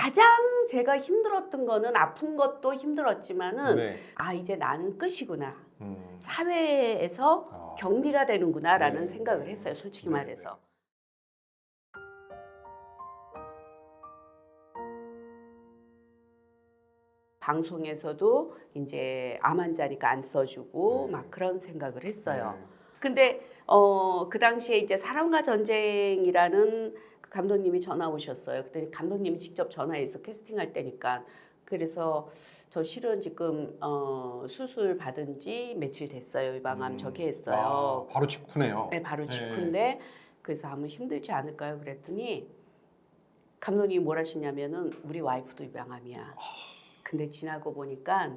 가장 제가 힘들었던 거는 아픈 것도 힘들었지만은 네. 아 이제 나는 끝이구나. 음. 사회에서 격리가 되는구나라는 네. 생각을 했어요. 솔직히 네. 말해서. 방송에서도 이제 암 환자니까 안 써주고 네. 막 그런 생각을 했어요. 네. 근데 그 당시에 이제 사랑과 전쟁이라는 그 감독님이 전화 오셨어요. 그때 감독님이 직접 전화해서 캐스팅할 때니까. 그래서 저 실은 지금 수술 받은 지 며칠 됐어요. 유방암 저기 했어요. 아, 바로 직후네요. 네, 바로 네. 직후인데 그래서 아무 힘들지 않을까요? 그랬더니 감독님이 뭘 하시냐면은 우리 와이프도 유방암이야. 근데 지나고 보니까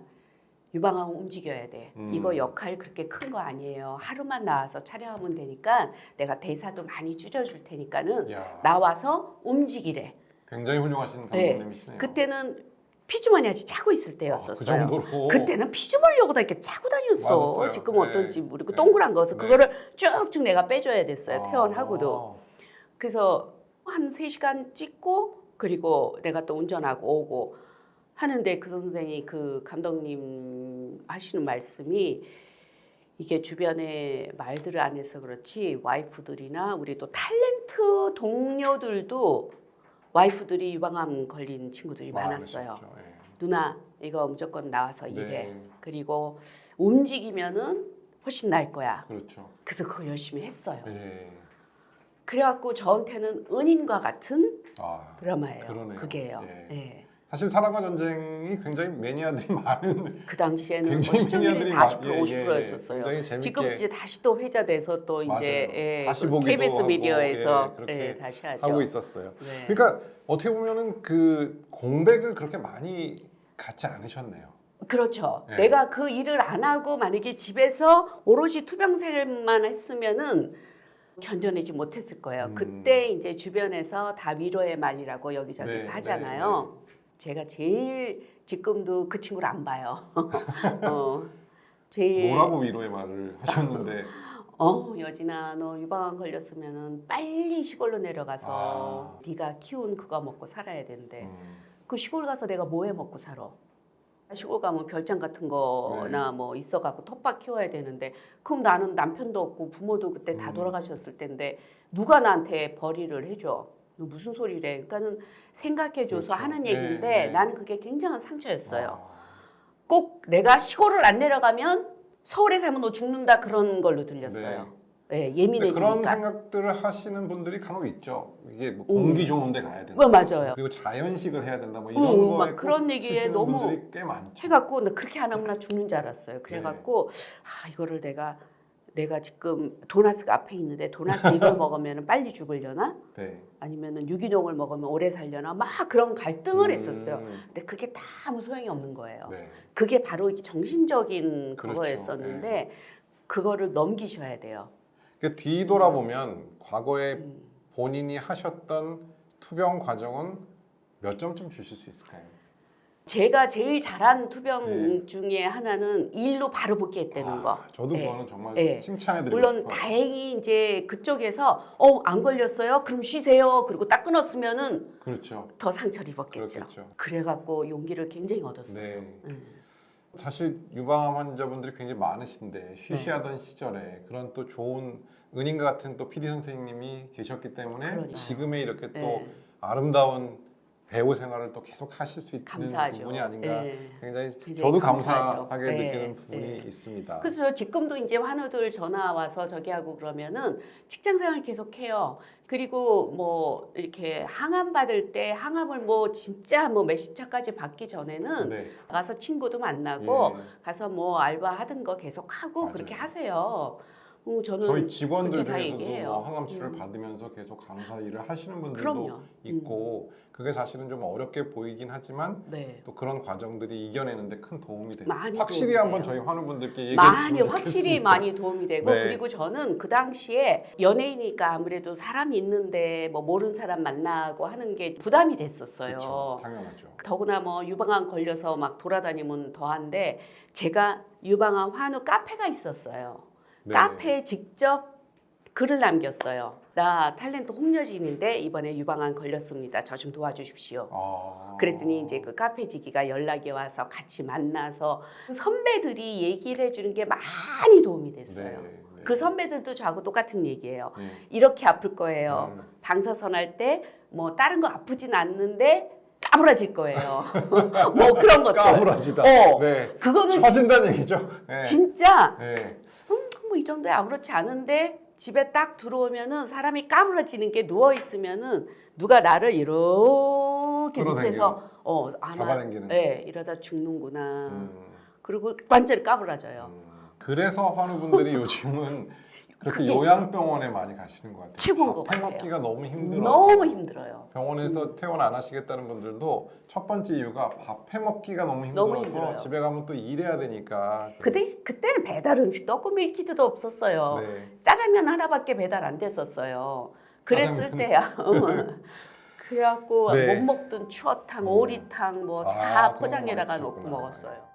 유방암 움직여야 돼. 이거 역할 그렇게 큰 거 아니에요. 하루만 나와서 촬영하면 되니까 내가 대사도 많이 줄여줄 테니까는 이야, 나와서 움직이래. 굉장히 훌륭하신 네. 감독님이시네요. 그때는 피주머니 아직 차고 있을 때였었어요. 그 정도로. 그때는 피주머니하고다 이렇게 차고 다녔어. 맞았어요. 지금 네. 어떤지 모르고 네. 동그란 거서 네. 그거를 쭉쭉 내가 빼줘야 됐어요. 아. 퇴원하고도. 그래서 한 3시간 찍고 그리고 내가 또 운전하고 오고 하는데 그 선생이 그 감독님 하시는 말씀이 이게 주변에 말들을 안 해서 그렇지 와이프들이나 우리 또 탤런트 동료들도 와이프들이 유방암 걸린 친구들이 많았어요. 많으셨죠. 예. 누나 이거 무조건 나와서 네. 일해. 그리고 움직이면은 훨씬 나을 거야. 그렇죠. 그래서 그걸 열심히 했어요. 예. 그래갖고 저한테는 은인과 같은 아, 드라마예요. 그러네요. 그게요. 예. 예. 사실 사랑과 전쟁이 굉장히 매니아들이 많은 그 당시에는 굉장히 시청률이 매니아들이 40% 예, 50%였었어요. 굉장히 재밌게 지금 이제 다시 또 회자돼서 또 맞아요. 이제 예, 다시 그 보기도 KBS 하고, 미디어에서 예, 그렇게 다시 하죠. 하고 있었어요. 네. 그러니까 어떻게 보면은 그 공백을 그렇게 많이 갖지 않으셨네요. 그렇죠. 네. 내가 그 일을 안 하고 만약에 집에서 오롯이 투병생활만 했으면은 견뎌내지 못했을 거예요. 그때 이제 주변에서 다 위로의 말이라고 여기저기서 네, 하잖아요. 제가 제일 지금도 그 친구를 안 봐요. 제일 뭐라고 위로의 말을 하셨는데 여진아 너 유방암 걸렸으면은 빨리 시골로 내려가서 네가 키운 그거 먹고 살아야 되는데 그 시골 가서 내가 뭐 해 먹고 살아? 시골 가면 별장 같은 거나 뭐 있어갖고 텃밭 키워야 되는데 그럼 나는 남편도 없고 부모도 그때 다 돌아가셨을 텐데 누가 나한테 벌이를 해줘? 너 무슨 소리래? 그러니까는 생각해줘서 그렇죠. 하는 네, 얘기인데 네. 나는 그게 굉장한 상처였어요. 아, 꼭 내가 시골을 안 내려가면 서울에 살면 너 죽는다 그런 걸로 들렸어요. 네, 근데 예민해지니까. 그런 생각들을 하시는 분들이 간혹 있죠. 이게 뭐 공기 좋은 데 가야 된다. 맞아요. 그리고 자연식을 해야 된다. 뭐 이런 거에 막 그런 얘기에 치시는 너무 분들이 꽤 많죠. 해갖고 나 그렇게 안 하면 나 죽는 줄 알았어요. 그래갖고 이거를 내가 지금 도나스가 앞에 있는데 도나스 이걸 먹으면 빨리 죽으려나? 네. 아니면은 유기농을 먹으면 오래 살려나? 막 그런 갈등을 했었어요. 근데 그게 다 아무 소용이 없는 거예요. 네. 그게 바로 정신적인 그렇죠. 그거였었는데 그거를 넘기셔야 돼요. 그러니까 뒤돌아보면 과거에 본인이 하셨던 투병 과정은 몇 점쯤 주실 수 있을까요? 제가 제일 잘한 투병 중에 하나는 일로 바로 복귀했다는 거. 저도 네. 그거는 정말 네. 칭찬해드리고 물론 싶어요. 다행히 이제 그쪽에서 안 걸렸어요. 그럼 쉬세요. 그리고 딱 끊었으면은 그렇죠. 더 상처를 입었겠죠. 그렇겠죠. 그래갖고 용기를 굉장히 얻었어요. 네. 사실 유방암 환자분들이 굉장히 많으신데 쉬쉬하던 시절에 그런 또 좋은 은인과 같은 또 PD 선생님이 계셨기 때문에 그러니까요. 지금의 이렇게 또 네. 아름다운 배우 생활을 또 계속 하실 수 있는 감사하죠. 부분이 아닌가 네. 굉장히 굉장히 저도 감사하죠. 감사하게 네. 느끼는 부분이 네. 있습니다. 그래서 지금도 이제 환우들 전화 와서 저기 하고 그러면은 직장생활 계속해요. 그리고 뭐 이렇게 항암 받을 때 항암을 뭐 진짜 뭐 몇십 차까지 받기 전에는 네. 가서 친구도 만나고 예. 가서 뭐 알바 하던 거 계속 하고 맞아요. 그렇게 하세요. 저는 저희 직원들 그렇게 다 중에서도 얘기해요. 뭐 항암 치료를 받으면서 계속 강사 일을 하시는 분들도 그럼요. 있고 그게 사실은 좀 어렵게 보이긴 하지만 네. 또 그런 과정들이 이겨내는데 큰 도움이 돼요. 많이 확실히 도움이 한번 돼요. 저희 환우분들께 얘기해 많이 주시면 확실히 좋겠습니다. 많이 도움이 되고 네. 그리고 저는 그 당시에 연예인이니까 아무래도 사람이 있는데 뭐 모르는 사람 만나고 하는 게 부담이 됐었어요. 그렇죠. 당연하죠. 더구나 뭐 유방암 걸려서 막 돌아다니면 더한데 제가 유방암 환우 카페가 있었어요. 네. 카페에 직접 글을 남겼어요. 나 탤런트 홍여진인데 이번에 유방암 걸렸습니다. 저 좀 도와주십시오. 그랬더니 이제 그 카페지기가 연락이 와서 같이 만나서 선배들이 얘기를 해주는 게 많이 도움이 됐어요. 네. 그 선배들도 저하고 똑같은 얘기예요. 네. 이렇게 아플 거예요. 방사선 할 때 뭐 다른 거 아프진 않는데 까부라질 거예요. 뭐 그런 것들. 까무라지다. 네. 그거는 처진다는 얘기죠. 네. 진짜 네. 뭐 이 정도에 아무렇지 않은데 집에 딱 들어오면은 사람이 까무라지는 게 누워 있으면은 누가 나를 이렇게 밑에서 아마 잡아당기는. 이러다 죽는구나. 음. 그리고 완전히 까부라져요. 그래서 환우분들이 요즘은 그렇게 그게 요양병원에 많이 가시는 것 같아요. 최고인 것 밥 같아요. 해먹기가 너무 힘들어서. 너무 힘들어요. 병원에서 퇴원 안 하시겠다는 분들도 첫 번째 이유가 밥 해먹기가 너무 힘들어서 너무 힘들어요. 집에 가면 또 일해야 되니까. 그때는 배달 음식 떡고 밀키트도 없었어요. 네. 짜장면 하나밖에 배달 안 됐었어요. 그랬을 짜장면. 때야. 그래갖고 네. 못 먹던 추어탕, 오리탕 뭐 다 그런 거 포장에다가 많이 넣고 드셨구나. 먹었어요.